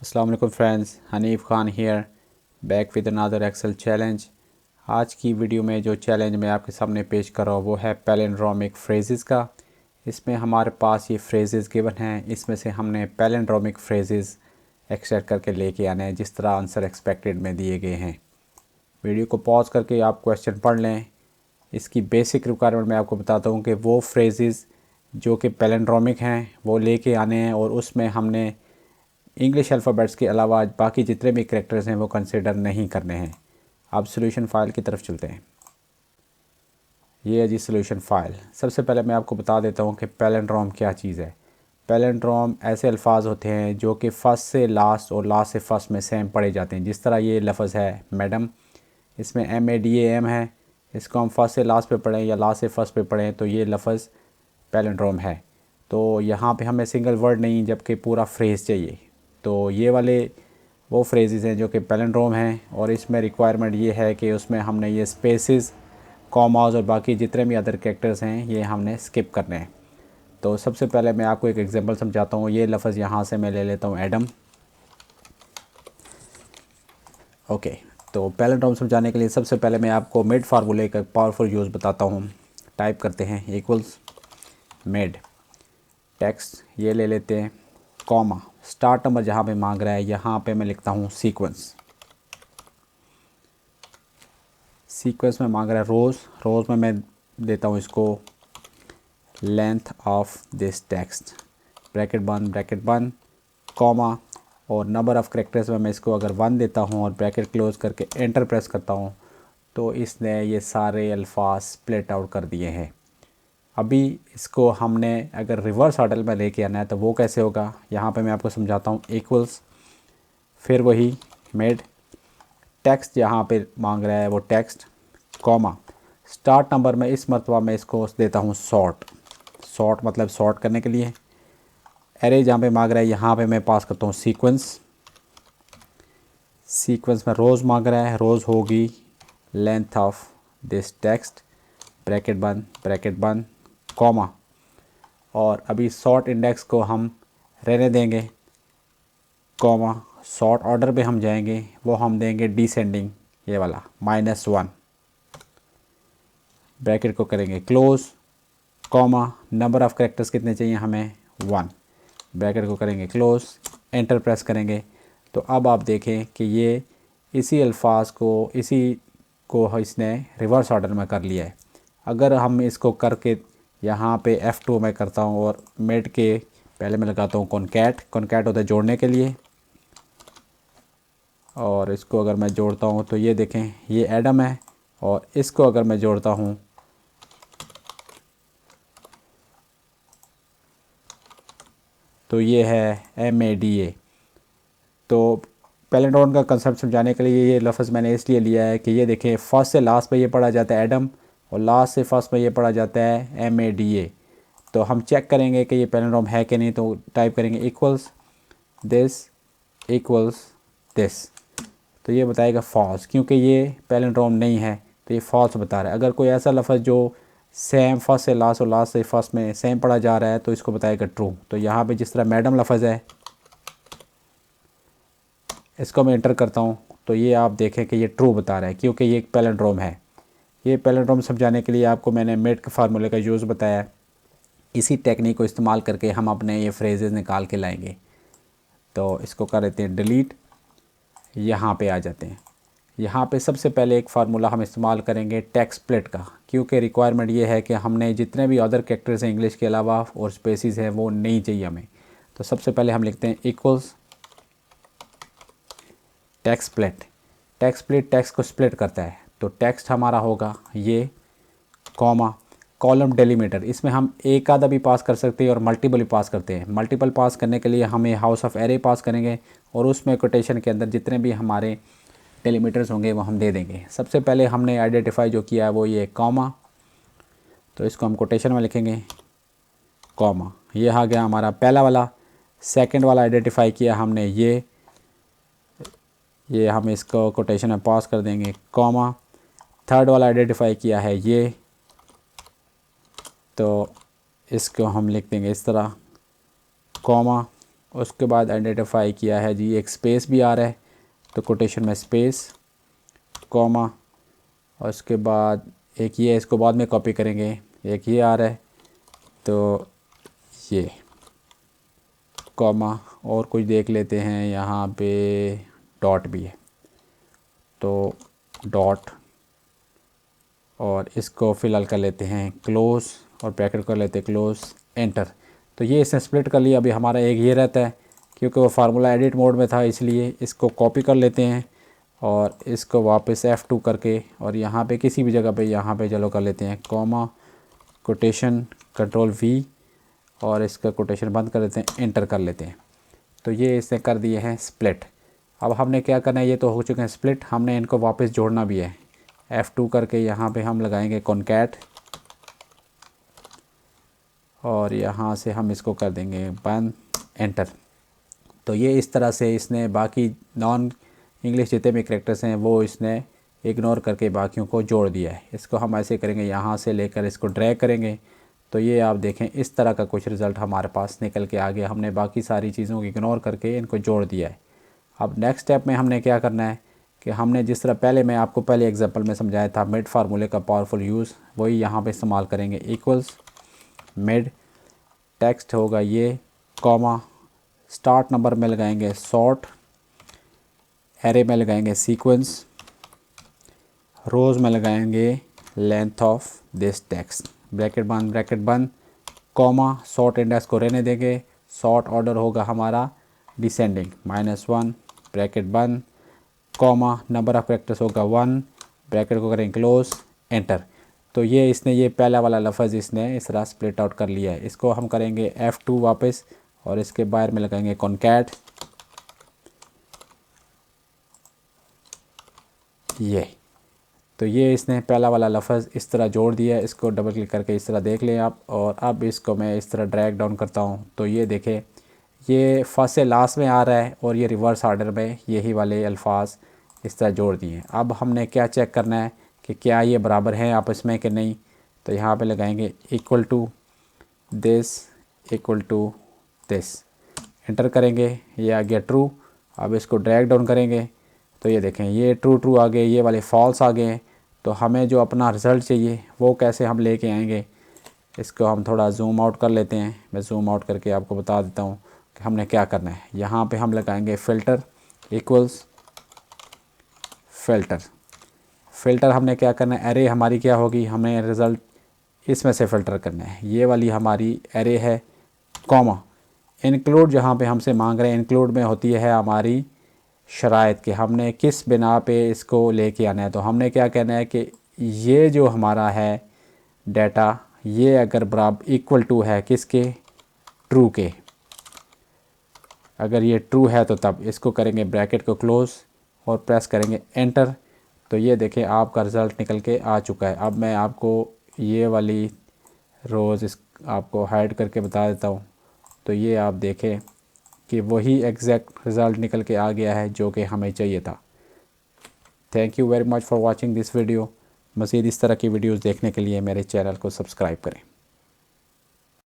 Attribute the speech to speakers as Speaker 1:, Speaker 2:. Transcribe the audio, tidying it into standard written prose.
Speaker 1: अस्सलाम वालेकुम friends, Hanif Khan here, back with another Excel challenge. आज की वीडियो में जो चैलेंज मैं आपके सामने पेश कर रहा हूँ वो है पैलिंड्रोमिक फ्रेजेस का। इसमें हमारे पास ये फ्रेजेस गिवन हैं, इसमें से हमने पैलिंड्रोमिक फ्रेजेस एक्सट्रैक्ट करके लेके आने हैं जिस तरह आंसर एक्सपेक्टेड में दिए गए हैं। वीडियो को पॉज करके आप क्वेश्चन पढ़ लें। इसकी बेसिक रिक्वायरमेंट मैं आपको बताता हूँ कि वो फ्रेजेस जो कि पैलिंड्रोमिक हैं वो लेके आने हैं और उसमें हमने इंग्लिश अल्फ़ाबेट्स के अलावा बाकी जितने भी कैरेक्टर्स हैं वो कंसिडर नहीं करने हैं। अब सॉल्यूशन फ़ाइल की तरफ चलते हैं। ये है जी सॉल्यूशन फ़ाइल। सबसे पहले मैं आपको बता देता हूँ कि पैलिंड्रोम क्या चीज़ है। पैलिंड्रोम ऐसे अल्फाज होते हैं जो कि फ़र्स्ट से लास्ट और लास्ट से फ़र्स्ट में सेम पढ़े जाते हैं। जिस तरह ये लफ्ज़ है मैडम, इसमें MADAM है, इसको हम फर्स्ट से लास्ट पे पढ़ें या लास्ट से फर्स्ट पे पढ़ें तो ये लफ्ज़ पैलिंड्रोम है। तो यहाँ पे हमें सिंगल वर्ड नहीं जबकि पूरा फ्रेज़ चाहिए। तो ये वाले वो फ्रेजेस हैं जो कि पैलिंड्रोम हैं और इसमें रिक्वायरमेंट ये है कि उसमें हमने ये स्पेसेस, कॉमास और बाकी जितने भी अदर कैरेक्टर्स हैं ये हमने स्किप करने हैं। तो सबसे पहले मैं आपको एक एग्जांपल समझाता हूँ। ये लफ्ज़ यहाँ से मैं ले लेता हूँ एडम। ओके, तो पैलिंड्रोम समझाने के लिए सबसे पहले मैं आपको मेड फार्मूले का पावरफुल यूज़ बताता हूँ। टाइप करते हैं इक्वल्स मेड टेक्स्ट, ये ले लेते हैं कॉमा, स्टार्ट नंबर जहाँ पे मांग रहा है यहाँ पे मैं लिखता हूँ सीक्वेंस। सीक्वेंस में मांग रहा है रोज़, रोज़ में मैं देता हूँ इसको length of this text, bracket बंद कॉमा, और नंबर ऑफ़ करेक्टर्स में मैं इसको अगर 1 देता हूँ और ब्रैकेट क्लोज करके एंटर प्रेस करता हूँ तो इसने ये सारे अल्फाज स्प्लिट आउट कर दिए हैं। अभी इसको हमने अगर रिवर्स ऑर्डर में लेके आना है तो वो कैसे होगा, यहाँ पे मैं आपको समझाता हूँ। इक्वल्स, फिर वही मेड टेक्स्ट जहाँ पे मांग रहा है वो टेक्स्ट कॉमा, स्टार्ट नंबर में इस मरतबा मैं इसको देता हूँ सॉर्ट। सॉर्ट मतलब सॉर्ट करने के लिए। एरे जहाँ पे मांग रहा है यहाँ पे मैं पास करता हूँ सीक्वेंस। सीक्वेंस में रोज़ मांग रहा है, रोज़ होगी length of this text, bracket बंद कॉमा, और अभी सॉर्ट इंडेक्स को हम रहने देंगे कॉमा, सॉर्ट ऑर्डर पे हम जाएंगे, वो हम देंगे डिसेंडिंग, ये वाला -1, ब्रैकेट को करेंगे close comma, number of characters कितने चाहिए हमें 1, ब्रैकेट को करेंगे क्लोज, एंटर प्रेस करेंगे। तो अब आप देखें कि ये इसी अल्फाज को इसने रिवर्स ऑर्डर में कर लिया है। अगर हम इसको करके यहाँ पे F2 में करता हूँ और मेड के पहले मैं लगाता हूँ कॉन्कैट होता है जोड़ने के लिए, और इसको अगर मैं जोड़ता हूँ तो ये देखें ये एडम है, और इसको अगर मैं जोड़ता हूँ तो ये है MADA। तो पैलिंड्रोम का कंसेप्ट समझाने के लिए ये लफ्ज़ मैंने इसलिए लिया है कि ये देखें फर्स्ट से लास्ट में ये पढ़ा जाता है एडम और लास्ट से फर्स्ट में ये पढ़ा जाता है MADA। तो हम चेक करेंगे कि ये पैलिंड्रोम है कि नहीं, तो टाइप करेंगे इक्वल्स दिस, तो ये बताएगा फॉल्स, क्योंकि ये पैलिंड्रोम नहीं है तो ये फॉल्स बता रहा है। अगर कोई ऐसा लफ्ज़ जो सेम फर्स्ट से लास्ट और लास्ट से फर्स्ट में सेम पढ़ा जा रहा है तो इसको बताएगा ट्रू। तो यहाँ पे जिस तरह मैडम लफ्ज़ है इसको मैं एंटर करता हूँ तो ये आप देखें कि ये ट्रू बता रहा है क्योंकि ये एक पैलिंड्रोम है। ये पैलिंड्रोम समझाने के लिए आपको मैंने मेड के फार्मूले का यूज़ बताया। इसी टेक्निक को इस्तेमाल करके हम अपने ये फ्रेजेस निकाल के लाएंगे। तो इसको कर देते हैं डिलीट, यहाँ पे आ जाते हैं। यहाँ पे सबसे पहले एक फार्मूला हम इस्तेमाल करेंगे टेक्स्ट स्प्लिट का, क्योंकि रिक्वायरमेंट ये है कि हमने जितने भी अदर कैरेक्टर्स हैं इंग्लिश के अलावा और स्पेसिस हैं वो नहीं चाहिए हमें। तो सबसे पहले हम लिखते हैं इक्वल्स टेक्स्ट स्प्लिट टेक्स्ट को स्प्लिट करता है। तो टेक्स्ट हमारा होगा ये कॉमा, कॉलम डेलीमीटर, इसमें हम एक आधा भी पास कर सकते हैं और मल्टीपल भी पास करते हैं। मल्टीपल पास करने के लिए हमें हाउस ऑफ एरे पास करेंगे और उसमें कोटेशन के अंदर जितने भी हमारे डेलीमीटर्स होंगे वो हम दे देंगे। सबसे पहले हमने आइडेंटिफाई जो किया है वो ये कॉमा, तो इसको हम कोटेशन में लिखेंगे कॉमा, ये आ गया हमारा पहला वाला। सेकंड वाला आइडेंटिफाई किया हमने ये हम इसको कोटेशन में पास कर देंगे कॉमा। थर्ड वाला आइडेंटिफाई किया है ये, तो इसको हम लिख देंगे इस तरह कॉमा। उसके बाद आइडेंटिफाई किया है जी एक स्पेस भी आ रहा है, तो कोटेशन में स्पेस कॉमा, और उसके बाद एक ये, इसको बाद में कॉपी करेंगे, एक ये आ रहा है तो ये कॉमा, और कुछ देख लेते हैं यहाँ पे डॉट भी है तो डॉट, और इसको फ़िलहाल कर लेते हैं क्लोज़ और ब्रैकेट कर लेते हैं क्लोज़, एंटर। तो ये इसने स्प्लिट कर लिया। अभी हमारा एक ये रहता है क्योंकि वो फार्मूला एडिट मोड में था, इसलिए इसको कॉपी कर लेते हैं और इसको वापस F2 करके, और यहाँ पे किसी भी जगह पे यहाँ पे चलो कर लेते हैं कॉमा, कोटेशन कंट्रोल V, और इसका कोटेशन बंद कर देते हैं, एंटर कर लेते हैं। तो ये इसने कर दिए हैं स्प्लिट। अब हमने क्या करना है, ये तो हो चुके हैं स्प्लिट, हमने इनको वापस जोड़ना भी है। F2 करके यहाँ पे हम लगाएंगे कॉन्कैट, और यहाँ से हम इसको कर देंगे बंद, एंटर। तो ये इस तरह से इसने बाकी नॉन इंग्लिश जितने भी कैरेक्टर्स हैं वो इसने इग्नोर करके बाकियों को जोड़ दिया है। इसको हम ऐसे करेंगे, यहाँ से लेकर इसको ड्रैग करेंगे तो ये आप देखें इस तरह का कुछ रिज़ल्ट हमारे पास निकल के आ गया। हमने बाकी सारी चीज़ों को इग्नोर करके इनको जोड़ दिया है। अब नेक्स्ट स्टेप में हमने क्या करना है कि हमने जिस तरह पहले मैं आपको पहले एग्जांपल में समझाया था मिड फार्मूले का पावरफुल यूज़, वही यहाँ पे इस्तेमाल करेंगे। इक्वल्स मिड, टेक्स्ट होगा ये कॉमा, स्टार्ट नंबर में लगाएंगे सॉर्ट, एरे में लगाएंगे सीक्वेंस, रोज़ में लगाएंगे length of this text, bracket बंद कॉमा, सॉर्ट इंडेक्स को रहने देंगे, सॉर्ट ऑर्डर होगा हमारा डिसेंडिंग -1, ब्रैकेट बंद कॉमा, नंबर ऑफ़ कैरेक्टर्स होगा 1, ब्रैकेट को करेंगे क्लोज, एंटर। तो ये इसने ये पहला वाला लफ्ज़ इसने इस तरह स्प्लिट आउट कर लिया है। इसको हम करेंगे F2 वापस, और इसके बाहर में लगाएंगे कॉन्कैट, ये। तो ये इसने पहला वाला लफ्ज़ इस तरह जोड़ दिया है। इसको डबल क्लिक करके इस तरह देख लें आप, और अब इसको मैं इस तरह ड्रैग डाउन करता हूँ तो ये देखें ये फर्स्ट से लास्ट में आ रहा है, और ये रिवर्स आर्डर में यही वाले अल्फाज इस तरह जोड़ दिए हैं। अब हमने क्या चेक करना है कि क्या ये बराबर हैं आपस में कि नहीं। तो यहाँ पे लगाएंगे equal to this, equal to this, enter करेंगे, ये आ गया ट्रू। अब इसको ड्रैग डाउन करेंगे तो ये देखें ये ट्रू ट्रू आ गए, ये वाले फॉल्स आ गए हैं। तो हमें जो अपना रिज़ल्ट चाहिए वो कैसे हम लेके आएंगे, इसको हम थोड़ा जूम आउट कर लेते हैं। मैं जूम आउट करके आपको बता देता हूँ कि हमने क्या करना है। यहाँ पे हम लगाएंगे फ़िल्टर, इक्वल्स फ़िल्टर। फ़िल्टर हमने क्या करना है, एरे हमारी क्या होगी, हमें रिज़ल्ट इसमें से फ़िल्टर करना है। ये वाली हमारी एरे है कॉमा, इंक्लूड जहाँ पे हमसे मांग रहे हैं, इंक्लूड में होती है हमारी शराइत कि हमने किस बिना पे इसको लेके आना है। तो हमने क्या कहना है कि ये जो हमारा है डाटा, ये अगर बराबर इक्वल टू है किसके, ट्रू के। अगर ये ट्रू है तो तब इसको करेंगे ब्रैकेट को क्लोज़ और प्रेस करेंगे एंटर। तो ये देखें आपका रिज़ल्ट निकल के आ चुका है। अब मैं आपको ये वाली रोज़ इस आपको हाइड करके बता देता हूँ। तो ये आप देखें कि वही एग्जैक्ट रिज़ल्ट निकल के आ गया है जो कि हमें चाहिए था। Thank you very much for watching this video. मज़ीद इस तरह की वीडियोज़ देखने के लिए मेरे चैनल को सब्सक्राइब करें।